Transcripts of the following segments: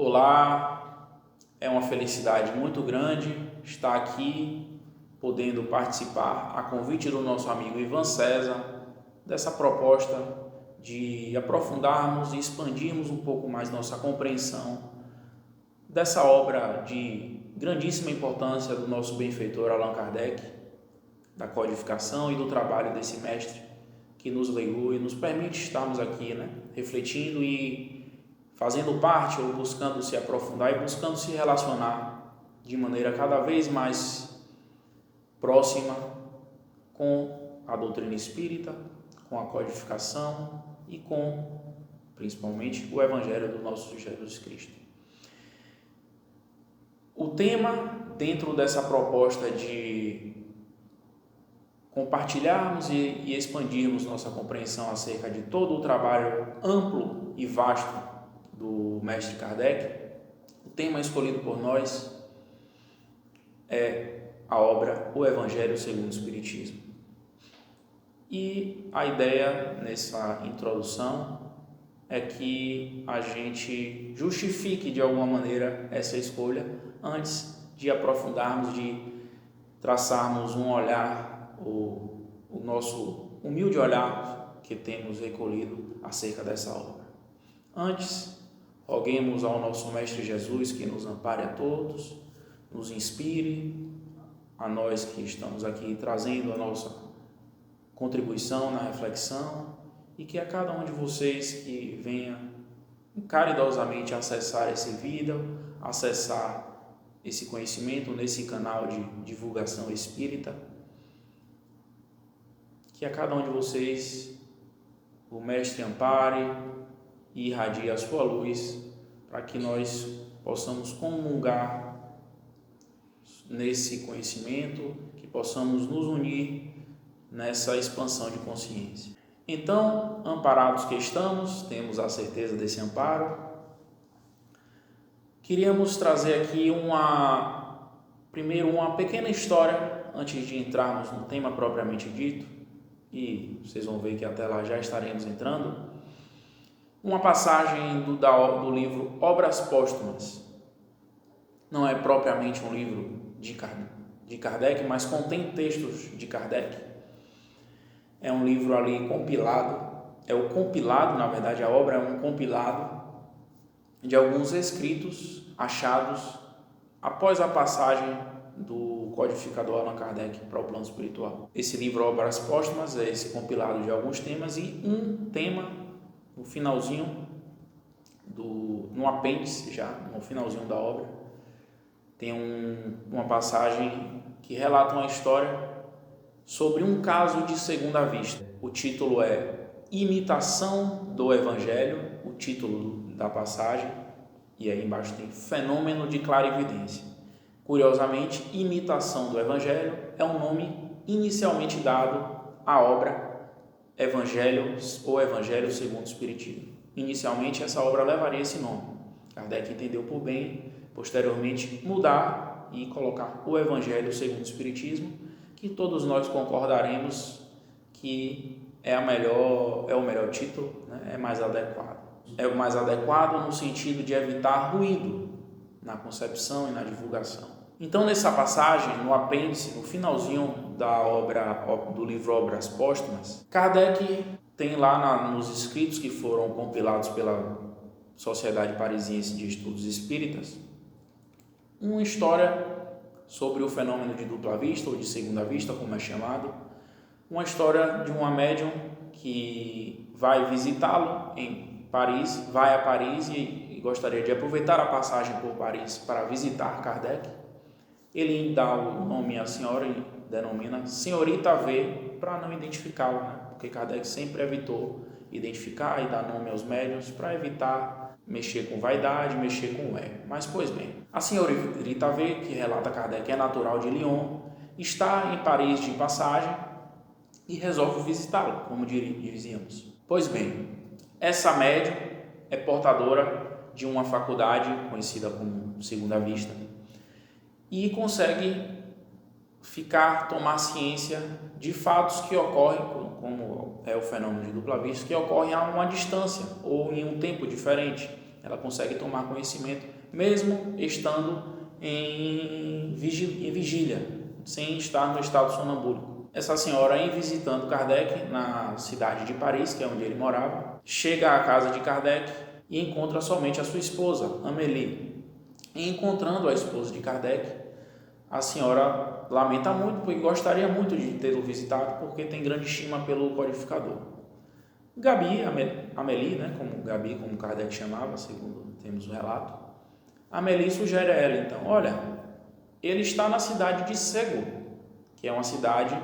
Olá, é uma felicidade muito grande estar aqui, podendo participar, a convite do nosso amigo Ivan César, dessa proposta de aprofundarmos e expandirmos um pouco mais nossa compreensão dessa obra de grandíssima importância do nosso benfeitor Allan Kardec, da codificação e do trabalho desse mestre que nos legou e nos permite estarmos aqui, refletindo e fazendo parte ou buscando se aprofundar e buscando se relacionar de maneira cada vez mais próxima com a doutrina espírita, com a codificação e com, principalmente, o Evangelho do nosso Jesus Cristo. O tema, dentro dessa proposta de compartilharmos e expandirmos nossa compreensão acerca de todo o trabalho amplo e vasto do mestre Kardec, o tema escolhido por nós é a obra O Evangelho segundo o Espiritismo. E a ideia nessa introdução é que a gente justifique de alguma maneira essa escolha antes de aprofundarmos, de traçarmos um olhar, o nosso humilde olhar que temos recolhido acerca dessa obra. Antes, roguemos ao nosso Mestre Jesus que nos ampare a todos, nos inspire, a nós que estamos aqui trazendo a nossa contribuição na reflexão e que a cada um de vocês que venha caridosamente acessar esse vídeo, acessar esse conhecimento nesse canal de divulgação espírita, que a cada um de vocês o Mestre ampare e irradie a sua luz para que nós possamos comungar nesse conhecimento, que possamos nos unir nessa expansão de consciência. Então, amparados que estamos, temos a certeza desse amparo, queríamos trazer aqui primeiro uma pequena história antes de entrarmos no tema propriamente dito, e vocês vão ver que até lá já estaremos entrando. Uma passagem do livro Obras Póstumas. Não é propriamente um livro de Kardec, mas contém textos de Kardec. É um livro ali compilado, na verdade a obra é um compilado de alguns escritos achados após a passagem do codificador Allan Kardec para o plano espiritual. Esse livro Obras Póstumas é esse compilado de alguns temas e um tema no finalzinho, no apêndice já, no finalzinho da obra, tem uma passagem que relata uma história sobre um caso de segunda vista. O título é Imitação do Evangelho, o título da passagem, e aí embaixo tem Fenômeno de Clarividência. Curiosamente, Imitação do Evangelho é um nome inicialmente dado à obra Evangelho ou Evangelho segundo o Espiritismo. Inicialmente essa obra levaria esse nome. Kardec entendeu por bem, posteriormente, mudar e colocar o Evangelho segundo o Espiritismo, que todos nós concordaremos que é o melhor título, é mais adequado. É o mais adequado no sentido de evitar ruído na concepção e na divulgação. Então, nessa passagem, no apêndice, no finalzinho do livro Obras Póstumas, Kardec tem lá nos escritos que foram compilados pela Sociedade Parisiense de Estudos Espíritas, uma história sobre o fenômeno de dupla vista, ou de segunda vista, como é chamado, uma história de uma médium que vai visitá-lo em Paris, vai a Paris e gostaria de aproveitar a passagem por Paris para visitar Kardec. Ele dá o nome à senhora e denomina Senhorita V para não identificá-la, porque Kardec sempre evitou identificar e dar nome aos médiuns para evitar mexer com vaidade, mexer com o ego. Mas, pois bem, a senhorita V, que relata Kardec, é natural de Lyon, está em Paris de passagem e resolve visitá-lo, como dizíamos. Pois bem, essa médium é portadora de uma faculdade conhecida como segunda vista e consegue tomar ciência de fatos que ocorrem, como é o fenômeno de dupla vista, que ocorrem a uma distância ou em um tempo diferente. Ela consegue tomar conhecimento mesmo estando em vigília, sem estar no estado sonambúlico. Essa senhora, em visitando Kardec na cidade de Paris, que é onde ele morava, chega à casa de Kardec e encontra somente a sua esposa, Amélie. E encontrando a esposa de Kardec, a senhora lamenta muito, porque gostaria muito de tê-lo visitado, porque tem grande estima pelo codificador. Gabi, Amélie, né, como Kardec chamava, segundo temos o relato, Amélie sugere a ela, então, olha, ele está na cidade de Séguin, que é uma cidade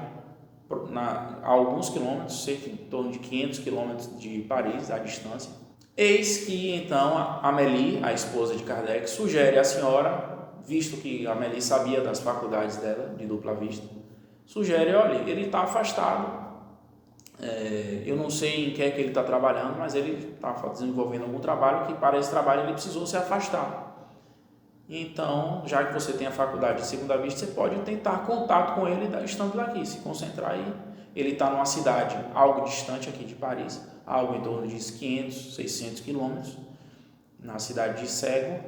a alguns quilômetros, cerca de torno de 500 quilômetros de Paris, a distância. Eis que, então, a Amélie, a esposa de Kardec, sugere à senhora, visto que a Amélie sabia das faculdades dela, de dupla vista, sugere, olha, ele está afastado, eu não sei em que é que ele está trabalhando, mas ele está desenvolvendo algum trabalho que para esse trabalho ele precisou se afastar. Então, já que você tem a faculdade de segunda vista, você pode tentar contato com ele estando daqui, se concentrar aí. Ele está numa cidade algo distante aqui de Paris, algo em torno de 500, 600 quilômetros, na cidade de Séguin.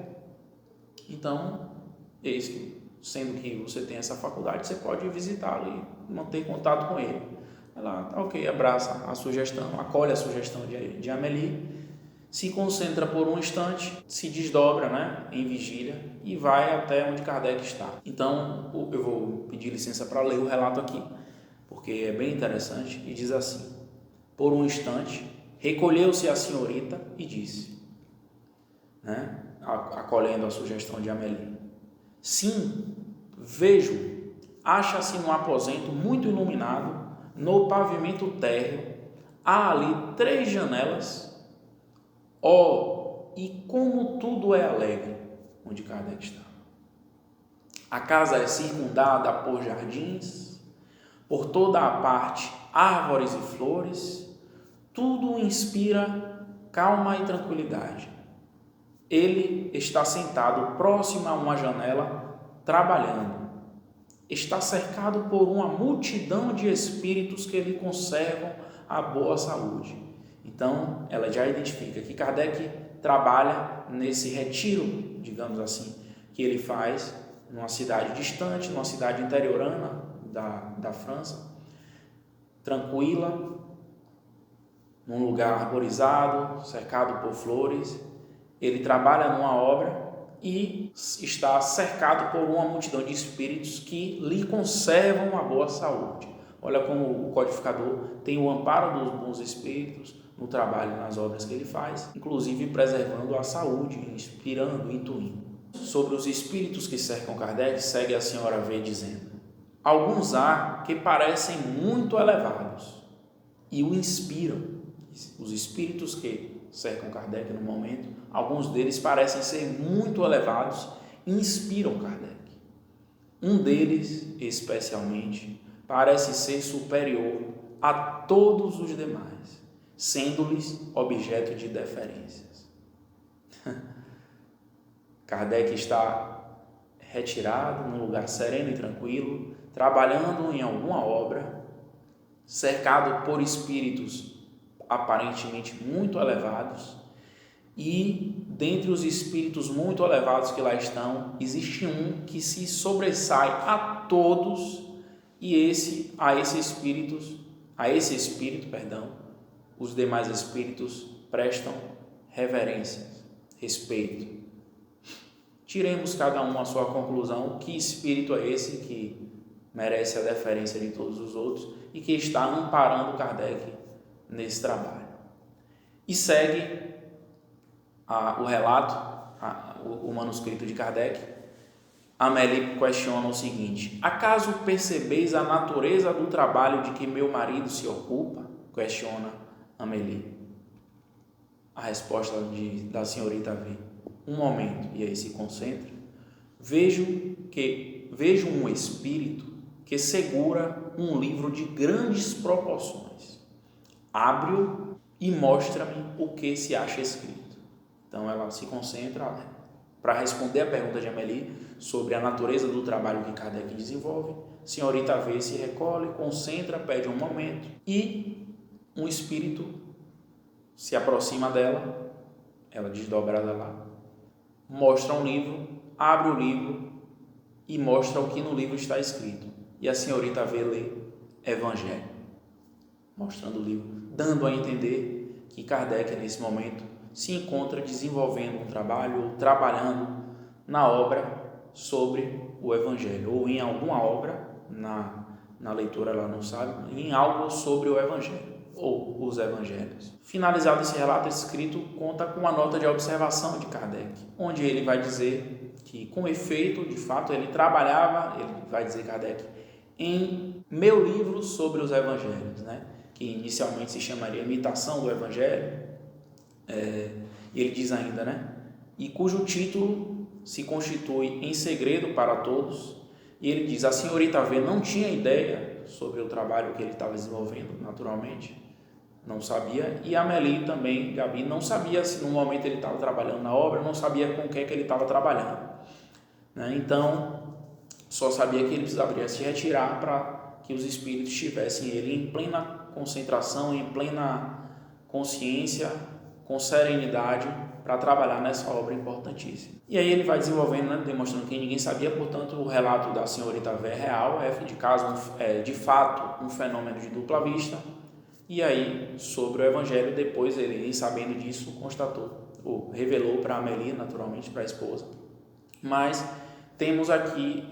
Então, eis que, sendo que você tem essa faculdade, você pode visitá-lo e manter contato com ele. Ela, ok, abraça a sugestão, acolhe a sugestão de Amélie, se concentra por um instante, se desdobra, né, em vigília e vai até onde Kardec está. Então, eu vou pedir licença para ler o relato aqui, porque é bem interessante, e diz assim: por um instante, recolheu-se a senhorita e disse, né, acolhendo a sugestão de Amélie, sim, vejo, acha-se num aposento muito iluminado, no pavimento térreo, há ali 3 janelas. Oh, e como tudo é alegre onde Kardec está. A casa é circundada por jardins, por toda a parte árvores e flores, tudo inspira calma e tranquilidade. Ele está sentado próximo a uma janela, trabalhando. Está cercado por uma multidão de espíritos que lhe conservam a boa saúde. Então, ela já identifica que Kardec trabalha nesse retiro, digamos assim, que ele faz numa cidade distante, numa cidade interiorana da França, tranquila, num lugar arborizado, cercado por flores. Ele trabalha numa obra e está cercado por uma multidão de espíritos que lhe conservam a boa saúde. Olha como o codificador tem o amparo dos bons espíritos no trabalho, nas obras que ele faz, inclusive preservando a saúde, inspirando, intuindo. Sobre os espíritos que cercam Kardec, segue a senhora V dizendo: alguns há que parecem muito elevados e o inspiram. Os espíritos que cercam Kardec no momento, alguns deles parecem ser muito elevados e inspiram Kardec. Um deles, especialmente, parece ser superior a todos os demais, sendo-lhes objeto de deferências. Kardec está retirado num lugar sereno e tranquilo, trabalhando em alguma obra, cercado por espíritos aparentemente muito elevados, e dentre os espíritos muito elevados que lá estão, existe um que se sobressai a todos, e a esse espírito, os demais espíritos prestam reverências, respeito. Tiremos cada um a sua conclusão, que espírito é esse que merece a deferência de todos os outros e que está amparando Kardec nesse trabalho. E segue o relato, o manuscrito de Kardec. Amélie questiona o seguinte: acaso percebeis a natureza do trabalho de que meu marido se ocupa? Questiona Amélie. A resposta da senhorita V: um momento, e aí se concentra. Vejo um espírito que segura um livro de grandes proporções. Abre-o e mostra-me o que se acha escrito. Então ela se concentra para responder a pergunta de Amélie sobre a natureza do trabalho que Kardec desenvolve. Senhorita V se recolhe, concentra, pede um momento e um espírito se aproxima dela, ela desdobrada lá, mostra um livro, abre o livro e mostra o que no livro está escrito. E a senhorita vê ler Evangelho, mostrando o livro, dando a entender que Kardec, nesse momento, se encontra desenvolvendo um trabalho, ou trabalhando na obra sobre o Evangelho, ou em alguma obra, na leitura ela não sabe, em algo sobre o Evangelho, ou os Evangelhos. Finalizado esse relato, esse escrito conta com uma nota de observação de Kardec, onde ele vai dizer que, com efeito, de fato, ele trabalhava, ele vai dizer Kardec, em meu livro sobre os Evangelhos, né? Que inicialmente se chamaria Imitação do Evangelho, e ele diz ainda, né? E cujo título se constitui em segredo para todos. E ele diz, a senhorita V não tinha ideia sobre o trabalho que ele estava desenvolvendo, naturalmente, não sabia, e a Amélie também, Gabi, não sabia se no momento ele estava trabalhando na obra, não sabia com o que ele estava trabalhando, né? Então, só sabia que ele precisaria se retirar para que os espíritos tivessem ele em plena concentração, em plena consciência, com serenidade, para trabalhar nessa obra importantíssima. E aí ele vai desenvolvendo, né, demonstrando que ninguém sabia, portanto, o relato da senhorita V é real, de fato um fenômeno de dupla vista. E aí, sobre o Evangelho, depois ele, nem sabendo disso, constatou, ou revelou para a Amélie, naturalmente, para a esposa. Mas temos aqui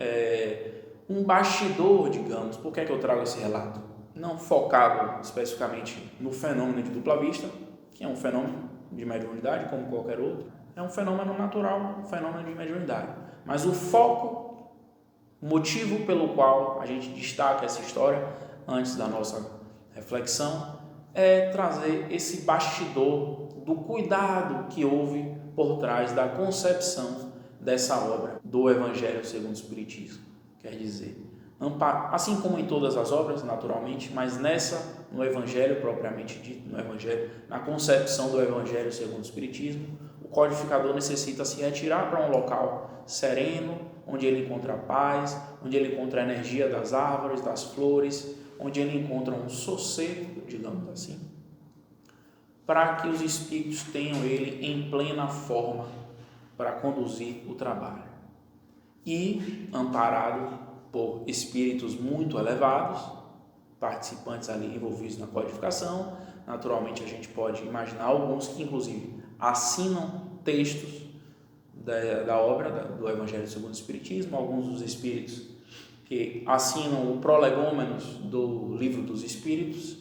um bastidor, digamos. Por que é que eu trago esse relato? Não focado especificamente no fenômeno de dupla vista, que é um fenômeno de mediunidade, como qualquer outro, é um fenômeno natural, um fenômeno de mediunidade. Mas o foco, o motivo pelo qual a gente destaca essa história, antes da nossa reflexão, é trazer esse bastidor do cuidado que houve por trás da concepção dessa obra do Evangelho segundo o Espiritismo. Quer dizer, assim como em todas as obras, naturalmente, mas nessa, no Evangelho propriamente dito, no Evangelho, na concepção do Evangelho segundo o Espiritismo, o codificador necessita se retirar para um local sereno, onde ele encontra paz, onde ele encontra a energia das árvores, das flores, onde ele encontra um sossego, digamos assim, para que os espíritos tenham ele em plena forma para conduzir o trabalho. E amparado por espíritos muito elevados, participantes ali envolvidos na codificação, naturalmente a gente pode imaginar alguns que inclusive assinam textos da obra do Evangelho segundo o Espiritismo, alguns dos espíritos que assinam o prolegômenos do Livro dos Espíritos,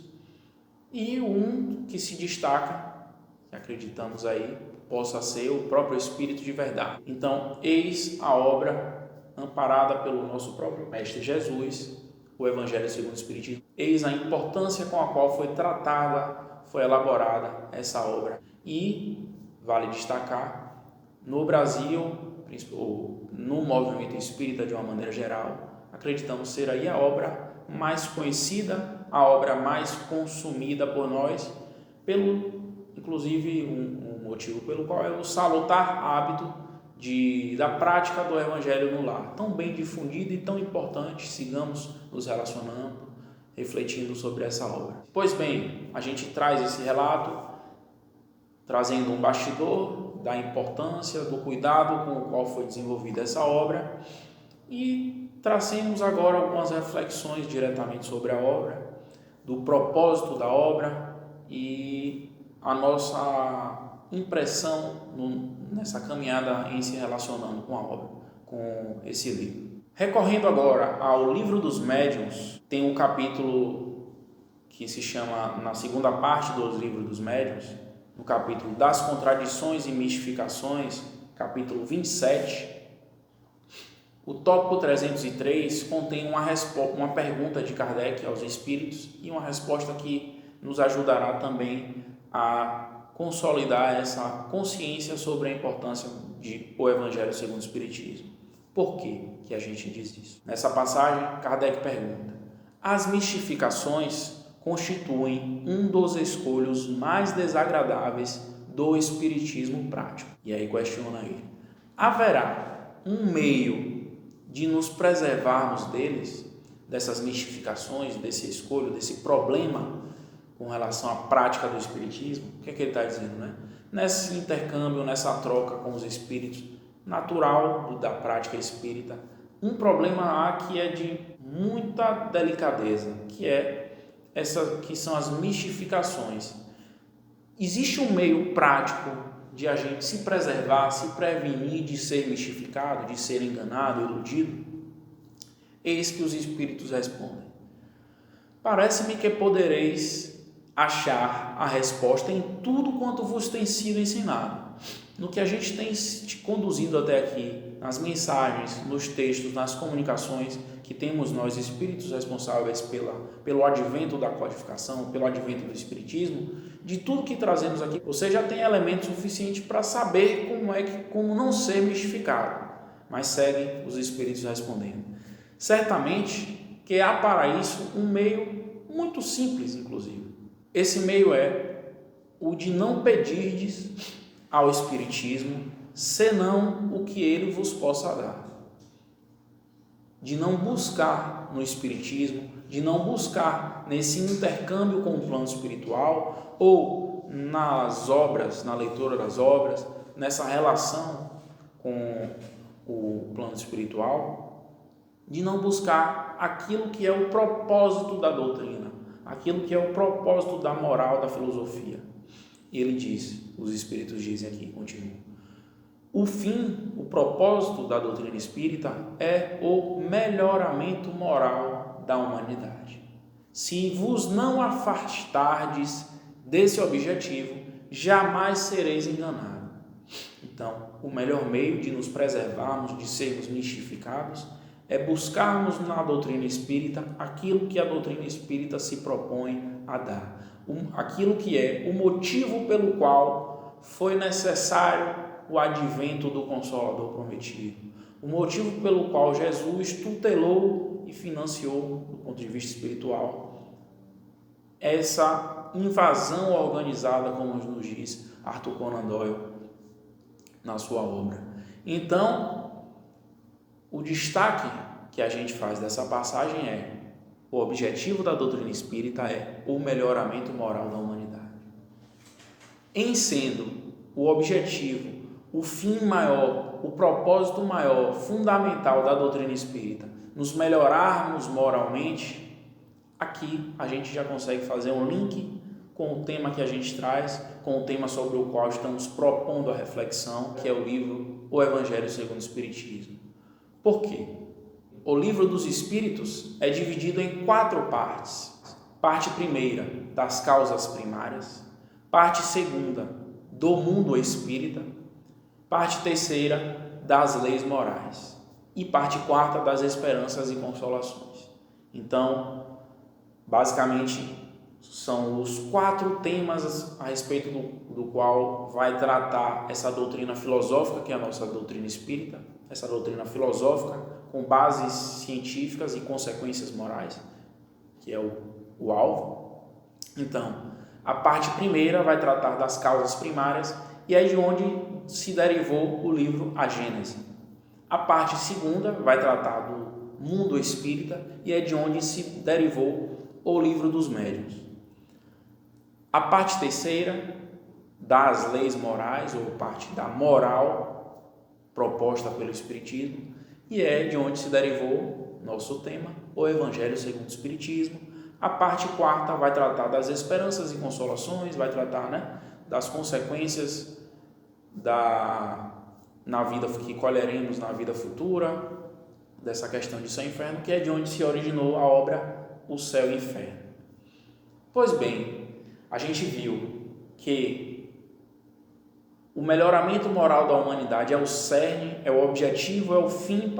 e um que se destaca, que acreditamos aí, possa ser o próprio Espírito de verdade. Então, eis a obra amparada pelo nosso próprio Mestre Jesus, o Evangelho segundo o Espiritismo. Eis a importância com a qual foi tratada, foi elaborada essa obra. E, vale destacar, no Brasil, ou no movimento espírita de uma maneira geral, acreditamos ser aí a obra mais conhecida, a obra mais consumida por nós, inclusive um motivo pelo qual é o salutar hábito da prática do Evangelho no lar, tão bem difundido e tão importante. Sigamos nos relacionando, refletindo sobre essa obra. Pois bem, a gente traz esse relato, trazendo um bastidor da importância, do cuidado com o qual foi desenvolvida essa obra, e tracemos agora algumas reflexões diretamente sobre a obra, do propósito da obra e a nossa impressão nessa caminhada em se relacionando com a obra, com esse livro. Recorrendo agora ao Livro dos Médiuns, tem um capítulo que se chama, na segunda parte do Livro dos Médiuns, no capítulo das contradições e mistificações, capítulo 27, o tópico 303 contém uma pergunta de Kardec aos espíritos e uma resposta que nos ajudará também a consolidar essa consciência sobre a importância do Evangelho segundo o Espiritismo. Por que a gente diz isso? Nessa passagem, Kardec pergunta: as mistificações constituem um dos escolhos mais desagradáveis do Espiritismo prático. E aí questiona ele: haverá um meio de nos preservarmos deles, dessas mistificações, desse escolho, desse problema com relação à prática do Espiritismo? O que é que ele está dizendo, né? nesse intercâmbio, nessa troca com os espíritos, natural da prática espírita, um problema há que é de muita delicadeza, que são as mistificações. Existe um meio prático de a gente se preservar, se prevenir de ser mistificado, de ser enganado, iludido? Eis que os espíritos respondem: parece-me que podereis achar a resposta em tudo quanto vos tem sido ensinado. No que a gente tem te conduzido até aqui, nas mensagens, nos textos, nas comunicações que temos nós, espíritos responsáveis pelo advento da codificação, pelo advento do espiritismo, de tudo que trazemos aqui, você já tem elemento suficiente para saber como não ser mistificado. Mas segue os espíritos respondendo: certamente que há para isso um meio muito simples, inclusive. Esse meio é o de não pedirdes ao espiritismo senão o que ele vos possa dar. De não buscar no espiritismo, de não buscar nesse intercâmbio com o plano espiritual ou nas obras, na leitura das obras, nessa relação com o plano espiritual, de não buscar aquilo que é o propósito da doutrina, aquilo que é o propósito da moral, da filosofia. E ele diz, os espíritos dizem aqui, continuam: o fim, o propósito da doutrina espírita é o melhoramento moral da humanidade. Se vos não afastardes desse objetivo, jamais sereis enganados. Então, o melhor meio de nos preservarmos, de sermos mistificados, é buscarmos na doutrina espírita aquilo que a doutrina espírita se propõe a dar. Aquilo que é o motivo pelo qual foi necessário o advento do Consolador prometido, o motivo pelo qual Jesus tutelou e financiou, do ponto de vista espiritual, essa invasão organizada, como nos diz Arthur Conan Doyle na sua obra. Então, o destaque que a gente faz dessa passagem é: o objetivo da doutrina espírita é o melhoramento moral da humanidade. Em sendo o objetivo, o fim maior, o propósito maior, fundamental da doutrina espírita, nos melhorarmos moralmente, aqui a gente já consegue fazer um link com o tema que a gente traz, com o tema sobre o qual estamos propondo a reflexão, que é o livro O Evangelho segundo o Espiritismo. Por quê? O livro dos Espíritos é dividido em 4 partes. Parte primeira, das causas primárias. Parte segunda, do mundo espírita. Parte terceira, das leis morais. E parte quarta, das esperanças e consolações. Então, basicamente, são os 4 temas a respeito do qual vai tratar essa doutrina filosófica, que é a nossa doutrina espírita, essa doutrina filosófica com bases científicas e consequências morais, que é o alvo. Então, a parte primeira vai tratar das causas primárias e é de onde se derivou o livro A Gênese. A parte segunda vai tratar do mundo espírita e é de onde se derivou o livro dos médiuns. A parte terceira, das leis morais, ou parte da moral proposta pelo Espiritismo, e é de onde se derivou nosso tema, o Evangelho segundo o Espiritismo. A parte quarta vai tratar das esperanças e consolações, vai tratar das consequências na vida que colheremos na vida futura, dessa questão de céu e inferno, que é de onde se originou a obra O Céu e o Inferno. Pois bem, a gente viu que o melhoramento moral da humanidade é o cerne, é o objetivo, é o fim,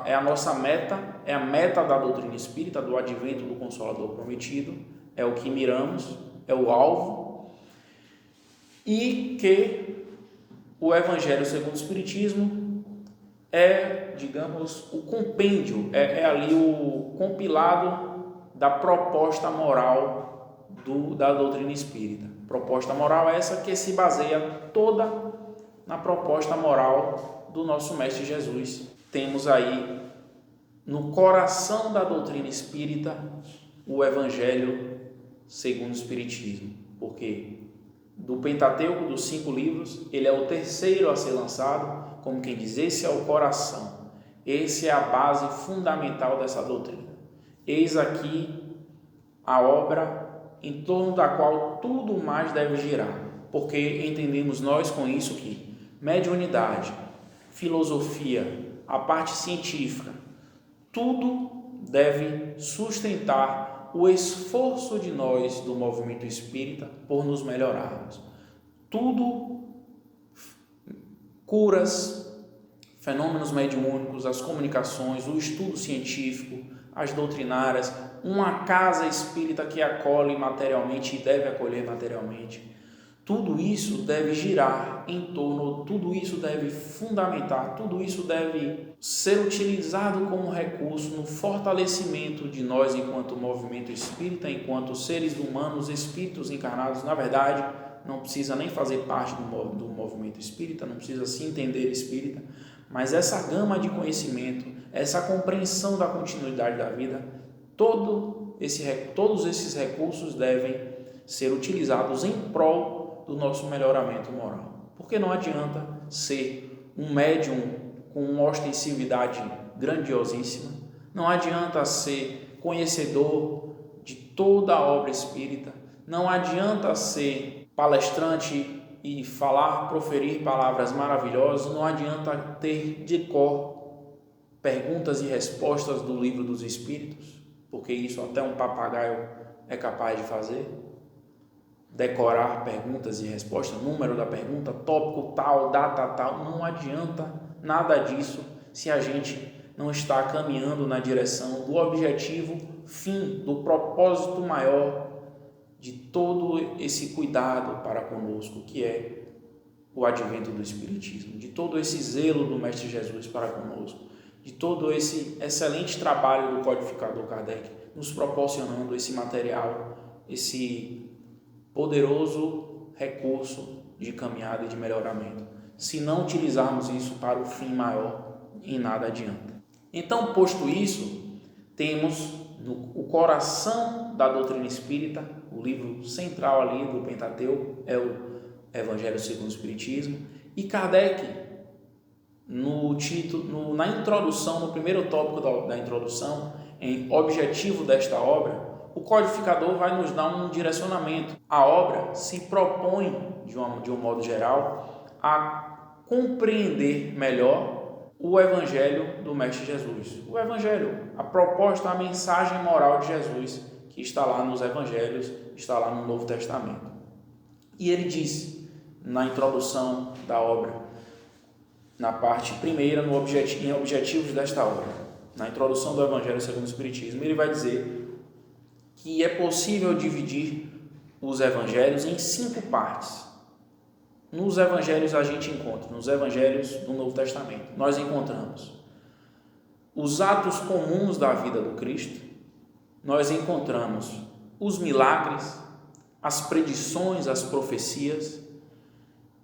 é a nossa meta, é a meta da doutrina espírita, do advento do Consolador prometido, é o que miramos, é o alvo, e que o Evangelho segundo o Espiritismo é, digamos, o compêndio, é ali o compilado da proposta moral da doutrina espírita. Proposta moral essa que se baseia toda na proposta moral do nosso Mestre Jesus. Temos aí no coração da doutrina espírita o Evangelho segundo o Espiritismo, porque do Pentateuco, dos 5 livros, ele é o terceiro a ser lançado, como quem diz, esse é o coração, esse é a base fundamental dessa doutrina. Eis aqui a obra em torno da qual tudo mais deve girar, porque entendemos nós com isso que mediunidade, filosofia, a parte científica, tudo deve sustentar o esforço de nós do movimento espírita por nos melhorarmos. Tudo, curas, fenômenos mediúnicos, as comunicações, o estudo científico, as doutrinárias, uma casa espírita que acolhe materialmente e deve acolher materialmente. Tudo isso deve girar em torno, tudo isso deve fundamentar, tudo isso deve ser utilizado como recurso no fortalecimento de nós enquanto movimento espírita, enquanto seres humanos, espíritos encarnados. Na verdade, não precisa nem fazer parte do movimento espírita, não precisa se entender espírita, mas essa gama de conhecimento, essa compreensão da continuidade da vida, todos esses recursos devem ser utilizados em prol do nosso melhoramento moral. Porque não adianta ser um médium com uma ostensividade grandiosíssima, não adianta ser conhecedor de toda a obra espírita, não adianta ser palestrante e proferir palavras maravilhosas, não adianta ter de cor perguntas e respostas do livro dos Espíritos, porque isso até um papagaio é capaz de fazer. Decorar perguntas e respostas, número da pergunta, tópico tal, data tal, não adianta nada disso se a gente não está caminhando na direção do objetivo fim, do propósito maior de todo esse cuidado para conosco, que é o advento do Espiritismo, de todo esse zelo do Mestre Jesus para conosco, de todo esse excelente trabalho do codificador Kardec, nos proporcionando esse material, esse poderoso recurso de caminhada e de melhoramento. Se não utilizarmos isso para o fim maior, em nada adianta. Então, posto isso, temos o coração da doutrina espírita, o livro central ali do Pentateuco é o Evangelho segundo o Espiritismo, e Kardec, na introdução, no primeiro tópico da introdução, em objetivo desta obra, o codificador vai nos dar um direcionamento. A obra se propõe, de um modo geral, a compreender melhor o Evangelho do Mestre Jesus. O Evangelho, a proposta, a mensagem moral de Jesus, que está lá nos Evangelhos, está lá no Novo Testamento. E ele diz, na introdução da obra, na parte primeira, em objetivos desta obra, na introdução do Evangelho segundo o Espiritismo, ele vai dizer que é possível dividir os evangelhos em 5 partes. Nos evangelhos a gente encontra, nos evangelhos do Novo Testamento, nós encontramos os atos comuns da vida do Cristo, nós encontramos os milagres, as predições, as profecias,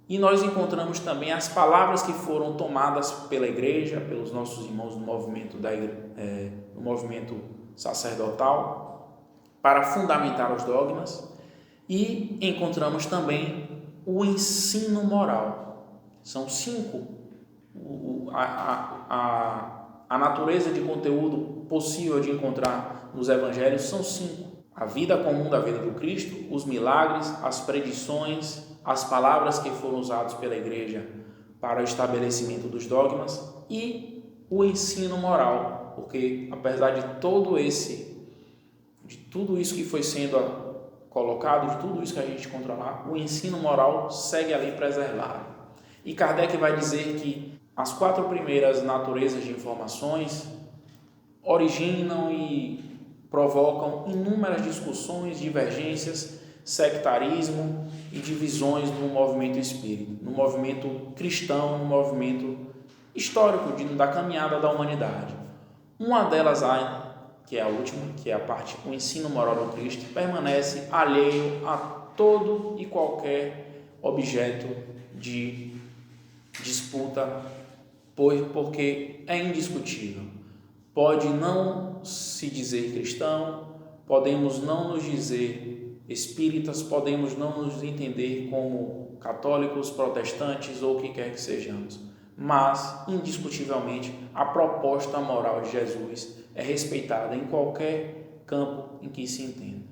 e nós encontramos também as palavras que foram tomadas pela igreja, pelos nossos irmãos do movimento, do movimento sacerdotal, para fundamentar os dogmas, e encontramos também o ensino moral. São 5. A natureza de conteúdo possível de encontrar nos evangelhos são 5. A vida comum da vida do Cristo, os milagres, as predições, as palavras que foram usadas pela igreja para o estabelecimento dos dogmas e o ensino moral, porque apesar de tudo isso que foi sendo colocado, de tudo isso que a gente encontra lá, o ensino moral segue ali preservado. E Kardec vai dizer que as 4 primeiras naturezas de informações originam e provocam inúmeras discussões, divergências, sectarismo e divisões no movimento espírita, no movimento cristão, no movimento histórico da caminhada da humanidade. Uma delas, que é a última, que é a parte, o ensino moral do Cristo, permanece alheio a todo e qualquer objeto de disputa, porque é indiscutível. Pode não se dizer cristão, podemos não nos dizer espíritas, podemos não nos entender como católicos, protestantes ou o que quer que sejamos, mas, indiscutivelmente, a proposta moral de Jesus é respeitada em qualquer campo em que se entenda.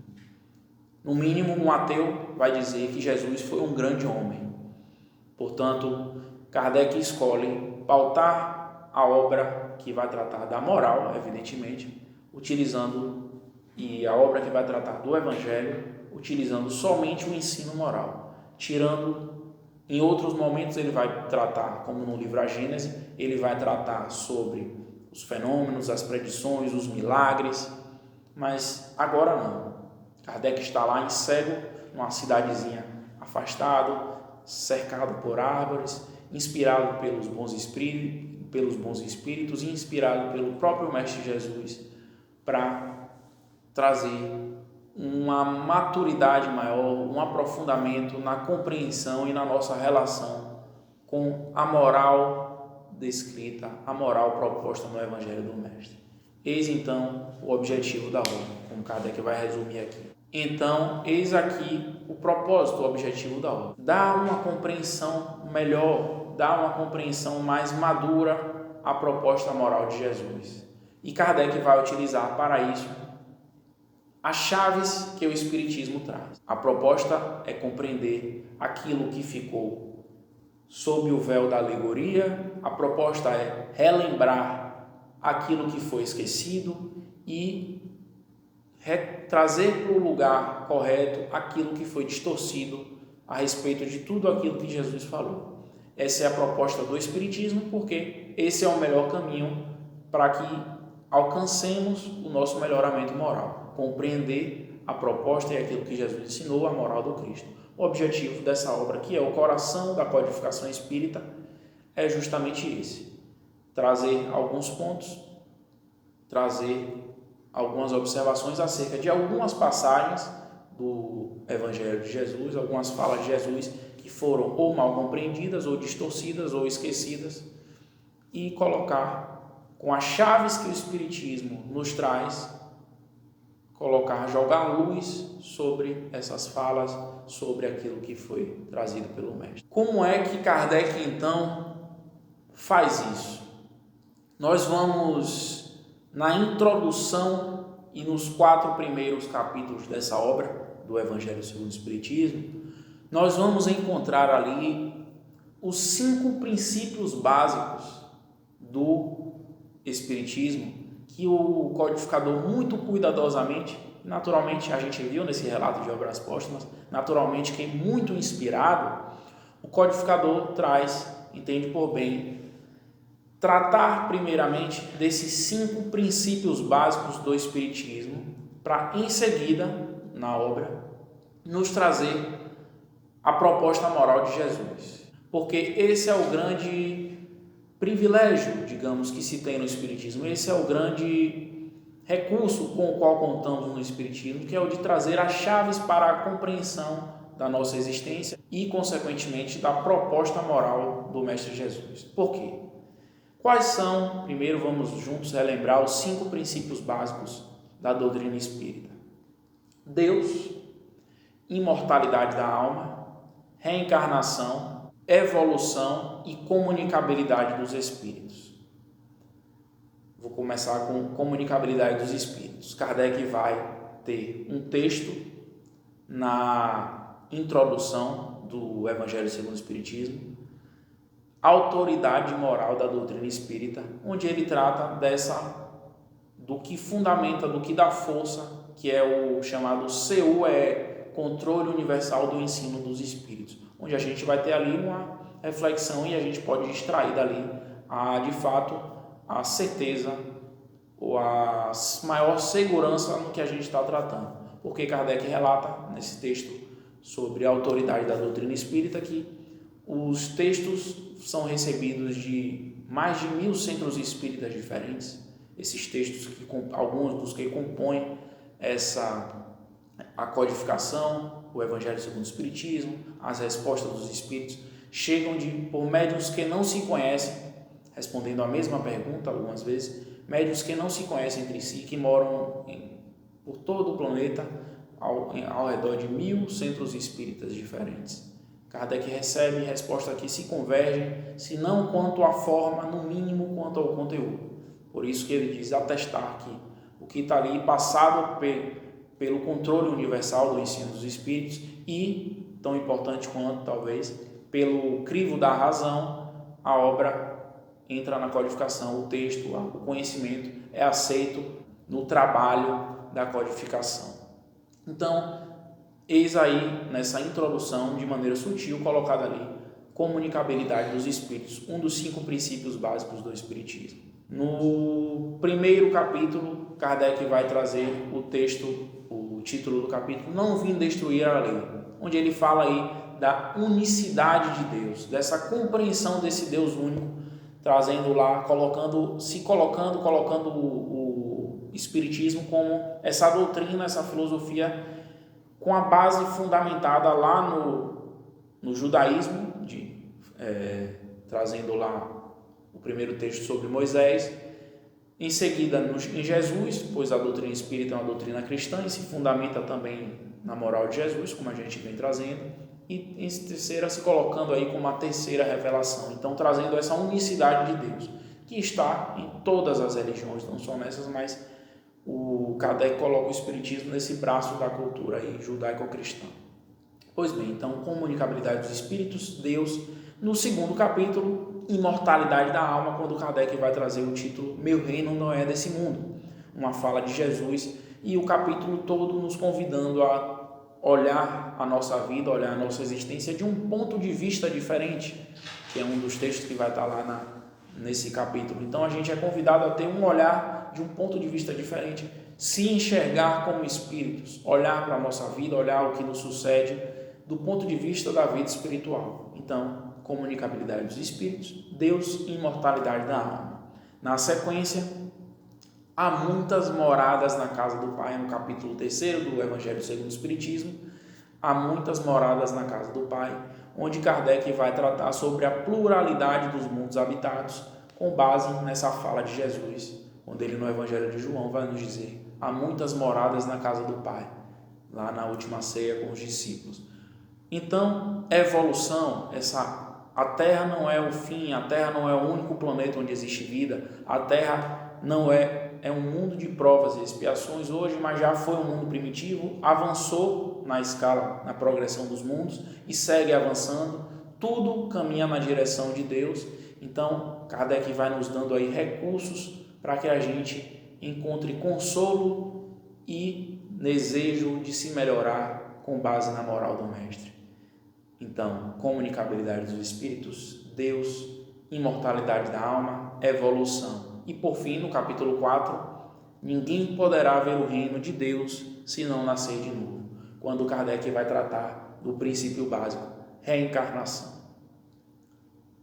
No mínimo, um ateu vai dizer que Jesus foi um grande homem. Portanto, Kardec escolhe pautar a obra que vai tratar da moral, evidentemente, e a obra que vai tratar do Evangelho, utilizando somente o ensino moral, tirando, em outros momentos ele vai tratar, como no livro A Gênese, ele vai tratar sobre os fenômenos, as predições, os milagres, mas agora não. Kardec está lá em Cego, numa cidadezinha afastado, cercado por árvores, inspirado pelos bons espíritos e inspirado pelo próprio Mestre Jesus para trazer uma maturidade maior, um aprofundamento na compreensão e na nossa relação com a moral descrita, a moral proposta no Evangelho do Mestre. Eis então o objetivo da obra, como Kardec vai resumir aqui. Então, eis aqui o propósito, o objetivo da obra. Dar uma compreensão melhor, dar uma compreensão mais madura à proposta moral de Jesus. E Kardec vai utilizar para isso as chaves que o Espiritismo traz. A proposta é compreender aquilo que ficou sob o véu da alegoria, a proposta é relembrar aquilo que foi esquecido e trazer para o lugar correto aquilo que foi distorcido a respeito de tudo aquilo que Jesus falou. Essa é a proposta do Espiritismo, porque esse é o melhor caminho para que alcancemos o nosso melhoramento moral. Compreender a proposta e aquilo que Jesus ensinou, a moral do Cristo. O objetivo dessa obra, que é o coração da codificação espírita, é justamente esse: trazer alguns pontos, trazer algumas observações acerca de algumas passagens do Evangelho de Jesus, algumas falas de Jesus que foram ou mal compreendidas, ou distorcidas, ou esquecidas, e colocar com as chaves que o Espiritismo nos traz, jogar luz sobre essas falas, sobre aquilo que foi trazido pelo Mestre. Como é que Kardec, então, faz isso? Nós vamos, na introdução e nos 4 primeiros capítulos dessa obra, do Evangelho segundo o Espiritismo, nós vamos encontrar ali os 5 princípios básicos do Espiritismo, que o codificador muito cuidadosamente, naturalmente a gente viu nesse relato de obras póstumas, naturalmente que muito inspirado, o codificador entende por bem, tratar primeiramente desses 5 princípios básicos do Espiritismo, para em seguida, na obra, nos trazer a proposta moral de Jesus. Porque esse é o grande privilégio, digamos, que se tem no Espiritismo, esse é o grande recurso com o qual contamos no Espiritismo, que é o de trazer as chaves para a compreensão da nossa existência e, consequentemente, da proposta moral do Mestre Jesus. Por quê? Quais são, primeiro vamos juntos relembrar os 5 princípios básicos da doutrina espírita: Deus, imortalidade da alma, reencarnação, evolução e comunicabilidade dos espíritos. Vou começar com comunicabilidade dos espíritos. Kardec vai ter um texto na introdução do Evangelho segundo o Espiritismo, autoridade moral da doutrina espírita, onde ele trata do que fundamenta, do que dá força, que é o chamado CUE, Controle Universal do Ensino dos Espíritos, onde a gente vai ter ali uma reflexão e a gente pode extrair dali, de fato, a certeza ou a maior segurança no que a gente está tratando. Porque Kardec relata nesse texto sobre a autoridade da doutrina espírita que os textos são recebidos de mais de 1000 centros espíritas diferentes. Esses textos, alguns dos que compõem a codificação, o Evangelho segundo o Espiritismo, as respostas dos Espíritos, chegam por médiuns que não se conhecem, respondendo a mesma pergunta algumas vezes, médiuns que não se conhecem entre si, que moram por todo o planeta, ao redor de 1000 centros espíritas diferentes. Kardec recebe resposta que se convergem, se não quanto à forma, no mínimo quanto ao conteúdo. Por isso que ele diz atestar que o que está ali passado pelo controle universal do ensino dos espíritos e, tão importante quanto talvez, pelo crivo da razão, a obra entra na codificação, o texto, o conhecimento é aceito no trabalho da codificação. Então, eis aí, nessa introdução, de maneira sutil, colocada ali, comunicabilidade dos espíritos, um dos 5 princípios básicos do espiritismo. No primeiro capítulo, Kardec vai trazer o texto, o título do capítulo, Não Vim Destruir a Lei, onde ele fala aí da unicidade de Deus, dessa compreensão desse Deus único, trazendo lá, colocando o espiritismo como essa doutrina, essa filosofia com a base fundamentada lá no judaísmo, trazendo lá o primeiro texto sobre Moisés, em seguida em Jesus, pois a doutrina espírita é uma doutrina cristã e se fundamenta também na moral de Jesus, como a gente vem trazendo, e em terceira se colocando aí como a terceira revelação, então trazendo essa unicidade de Deus, que está em todas as religiões, não só nessas, mas o Kardec coloca o espiritismo nesse braço da cultura aí, judaico-cristã. Pois bem, então, comunicabilidade dos espíritos, Deus. No segundo capítulo, imortalidade da alma, quando Kardec vai trazer o título Meu Reino Não É Desse Mundo, uma fala de Jesus, e o capítulo todo nos convidando a olhar a nossa vida, olhar a nossa existência de um ponto de vista diferente, que é um dos textos que vai estar lá nesse capítulo. Então a gente é convidado a ter um olhar de um ponto de vista diferente, se enxergar como espíritos, olhar para a nossa vida, olhar o que nos sucede do ponto de vista da vida espiritual. Então, comunicabilidade dos espíritos, Deus e imortalidade da alma. Na sequência, há muitas moradas na casa do Pai, no capítulo 3º do Evangelho segundo o Espiritismo, há muitas moradas na casa do Pai, onde Kardec vai tratar sobre a pluralidade dos mundos habitados, com base nessa fala de Jesus, quando ele no Evangelho de João vai nos dizer, há muitas moradas na casa do Pai, lá na última ceia com os discípulos. Então, evolução, a Terra não é o fim, a Terra não é o único planeta onde existe vida, a Terra não é um mundo de provas e expiações hoje, mas já foi um mundo primitivo, avançou na escala, na progressão dos mundos e segue avançando, tudo caminha na direção de Deus. Então, Kardec vai nos dando aí recursos para que a gente encontre consolo e desejo de se melhorar com base na moral do Mestre. Então, comunicabilidade dos espíritos, Deus, imortalidade da alma, evolução. E por fim, no capítulo 4, ninguém poderá ver o reino de Deus se não nascer de novo, quando Kardec vai tratar do princípio básico, reencarnação.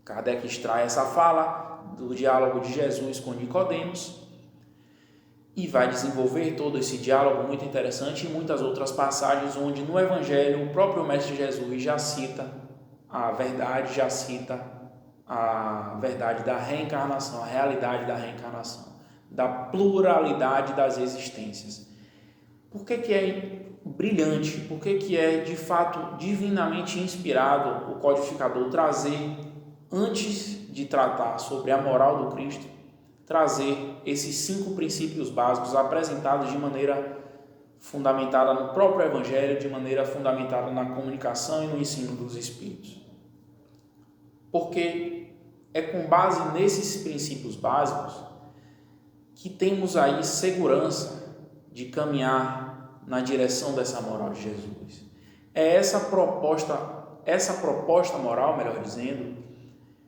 Kardec extrai essa fala do diálogo de Jesus com Nicodemos e vai desenvolver todo esse diálogo muito interessante e muitas outras passagens onde no Evangelho o próprio Mestre Jesus já cita a verdade, da reencarnação, a realidade da reencarnação, da pluralidade das existências. Por que é brilhante? Por que é de fato divinamente inspirado o codificador trazer, antes de tratar sobre a moral do Cristo, trazer esses 5 princípios básicos apresentados de maneira fundamentada no próprio Evangelho, de maneira fundamentada na comunicação e no ensino dos Espíritos? Porque é com base nesses princípios básicos que temos aí segurança de caminhar na direção dessa moral de Jesus. É essa proposta moral, melhor dizendo,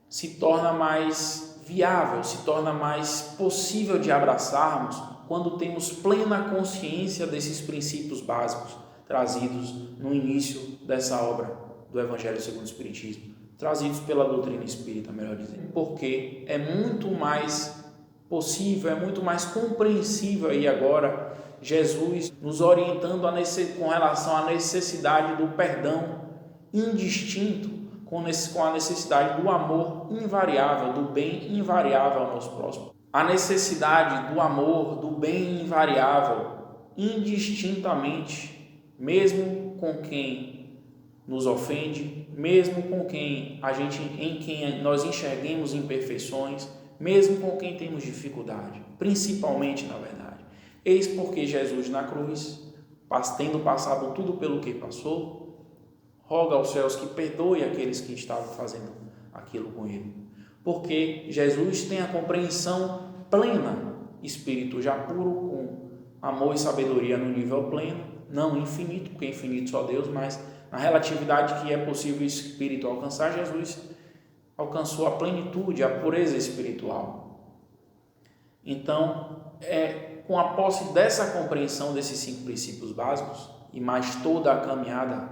se torna mais viável, se torna mais possível de abraçarmos quando temos plena consciência desses princípios básicos trazidos no início dessa obra do Evangelho segundo o Espiritismo, trazidos pela doutrina espírita, melhor dizendo, porque é muito mais possível, é muito mais compreensível aí agora Jesus nos orientando com relação à necessidade do perdão indistinto, com a necessidade do amor invariável, do bem invariável ao nosso próximo. A necessidade do amor, do bem invariável, indistintamente mesmo com quem nos ofende, mesmo com quem em quem nós enxerguemos imperfeições, mesmo com quem temos dificuldade, principalmente na verdade. Eis porque Jesus na cruz, tendo passado tudo pelo que passou, roga aos céus que perdoe aqueles que estavam fazendo aquilo com ele. Porque Jesus tem a compreensão plena, espírito já puro, com amor e sabedoria no nível pleno, não infinito, porque infinito só Deus, mas na relatividade que é possível o espírito alcançar, Jesus alcançou a plenitude, a pureza espiritual. Então, com a posse dessa compreensão desses 5 princípios básicos, e mais toda a caminhada,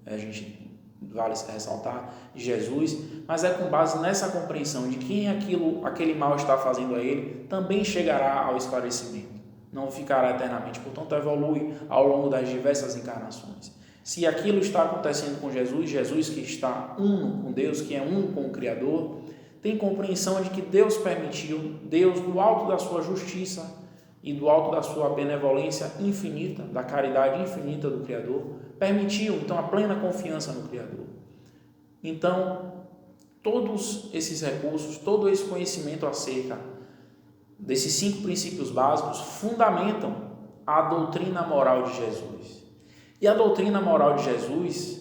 a gente vale ressaltar, de Jesus, mas é com base nessa compreensão de quem aquele mal está fazendo a ele, também chegará ao esclarecimento. Não ficará eternamente, portanto evolui ao longo das diversas encarnações. Se aquilo está acontecendo com Jesus, Jesus que está uno com Deus, que é um com o Criador, tem compreensão de que Deus permitiu, Deus do alto da sua justiça e do alto da sua benevolência infinita, da caridade infinita do Criador, permitiu então a plena confiança no Criador. Então, todos esses recursos, todo esse conhecimento acerca desses 5 princípios básicos fundamentam a doutrina moral de Jesus. E a doutrina moral de Jesus,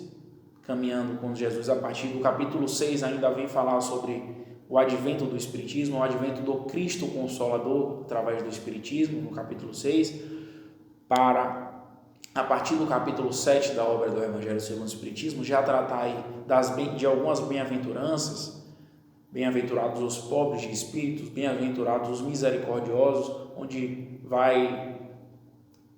caminhando com Jesus a partir do capítulo 6, ainda vem falar sobre o advento do Espiritismo, o advento do Cristo Consolador através do Espiritismo, no capítulo 6, para, a partir do capítulo 7 da obra do Evangelho segundo o Espiritismo, já tratar aí de algumas bem-aventuranças, bem-aventurados os pobres de espíritos, bem-aventurados os misericordiosos, onde vai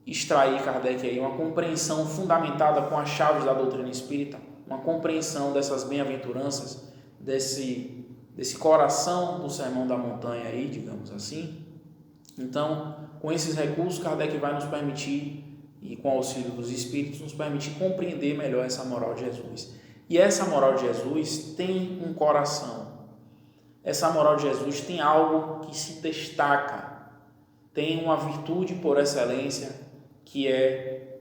extrair Kardec aí uma compreensão fundamentada com as chaves da doutrina espírita, uma compreensão dessas bem-aventuranças, desse coração do Sermão da Montanha aí, digamos assim. Então, com esses recursos, Kardec vai nos permitir, e com o auxílio dos Espíritos, nos permitir compreender melhor essa moral de Jesus. E essa moral de Jesus tem um coração. Essa moral de Jesus tem algo que se destaca, tem uma virtude por excelência, que é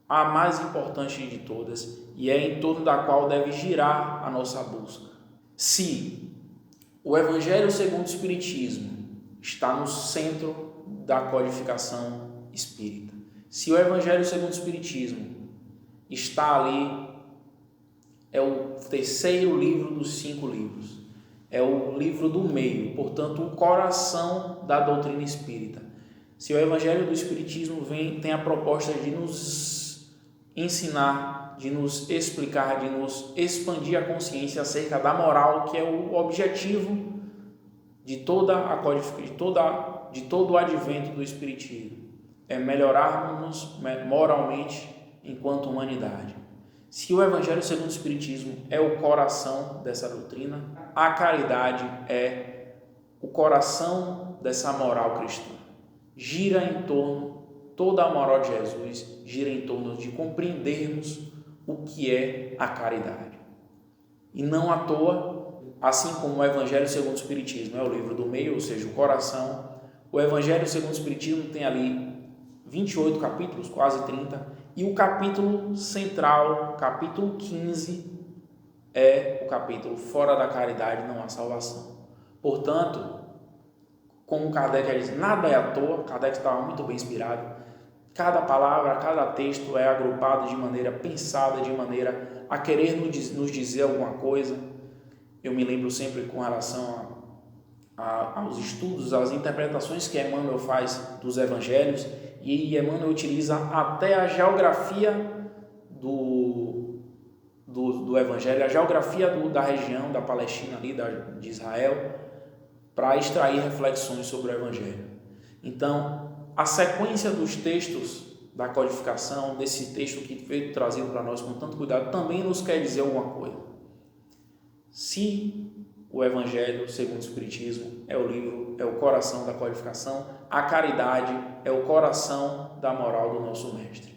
a mais importante de todas, e é em torno da qual deve girar a nossa busca. Se o Evangelho segundo o Espiritismo está no centro da codificação espírita, se o Evangelho segundo o Espiritismo está ali, é o terceiro livro dos 5 livros, é o livro do meio, portanto o coração da doutrina espírita. Se o Evangelho do Espiritismo tem a proposta de nos ensinar, de nos explicar, de nos expandir a consciência acerca da moral, que é o objetivo de todo o advento do Espiritismo, é melhorarmos moralmente enquanto humanidade. Se o Evangelho segundo o Espiritismo é o coração dessa doutrina, a caridade é o coração dessa moral cristã. Gira em torno, toda a moral de Jesus gira em torno de compreendermos o que é a caridade. E não à toa, assim como o Evangelho segundo o Espiritismo é o livro do meio, ou seja, o coração, o Evangelho segundo o Espiritismo tem ali 28 capítulos, quase 30, e o capítulo central, capítulo 15, é o capítulo Fora da Caridade não há salvação. Portanto, como Kardec diz, nada é à toa, Kardec estava muito bem inspirado, cada palavra, cada texto é agrupado de maneira pensada, de maneira a querer nos dizer alguma coisa. Eu me lembro sempre com relação aos estudos, às interpretações que Emmanuel faz dos evangelhos, e Emmanuel utiliza até a geografia do evangelho, a geografia da região da Palestina ali, de Israel, para extrair reflexões sobre o evangelho. Então, a sequência dos textos da codificação, desse texto que foi trazido para nós com tanto cuidado, também nos quer dizer alguma coisa. Se o Evangelho segundo o Espiritismo é o livro, é o coração da codificação, a caridade é o coração da moral do nosso Mestre.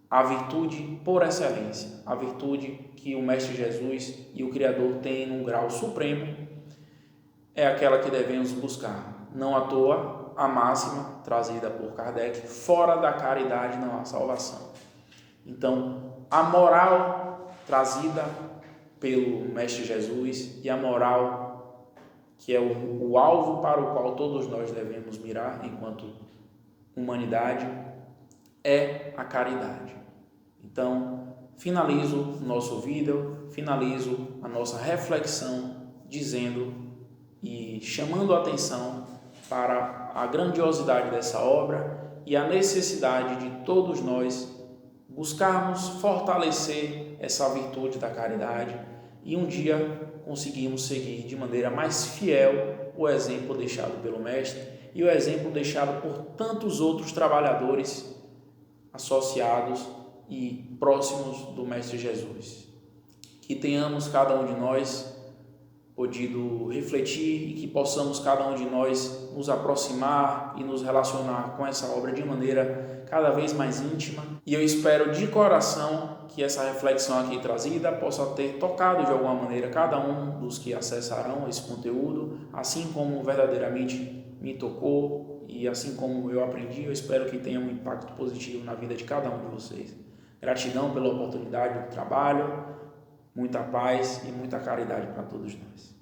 A virtude por excelência, a virtude que o Mestre Jesus e o Criador têm num grau supremo, é aquela que devemos buscar. Não à toa, a máxima trazida por Kardec, fora da caridade não há salvação. Então, a moral trazida pelo Mestre Jesus e a moral que é o alvo para o qual todos nós devemos mirar enquanto humanidade é a caridade. Então, finalizo o nosso vídeo, finalizo a nossa reflexão dizendo e chamando a atenção para a grandiosidade dessa obra e a necessidade de todos nós buscarmos fortalecer essa virtude da caridade e um dia conseguirmos seguir de maneira mais fiel o exemplo deixado pelo Mestre e o exemplo deixado por tantos outros trabalhadores associados e próximos do Mestre Jesus. Que tenhamos cada um de nós podido refletir e que possamos cada um de nós nos aproximar e nos relacionar com essa obra de maneira cada vez mais íntima. E eu espero de coração que essa reflexão aqui trazida possa ter tocado de alguma maneira cada um dos que acessarão esse conteúdo, assim como verdadeiramente me tocou e assim como eu aprendi, eu espero que tenha um impacto positivo na vida de cada um de vocês. Gratidão pela oportunidade do trabalho, muita paz e muita caridade para todos nós.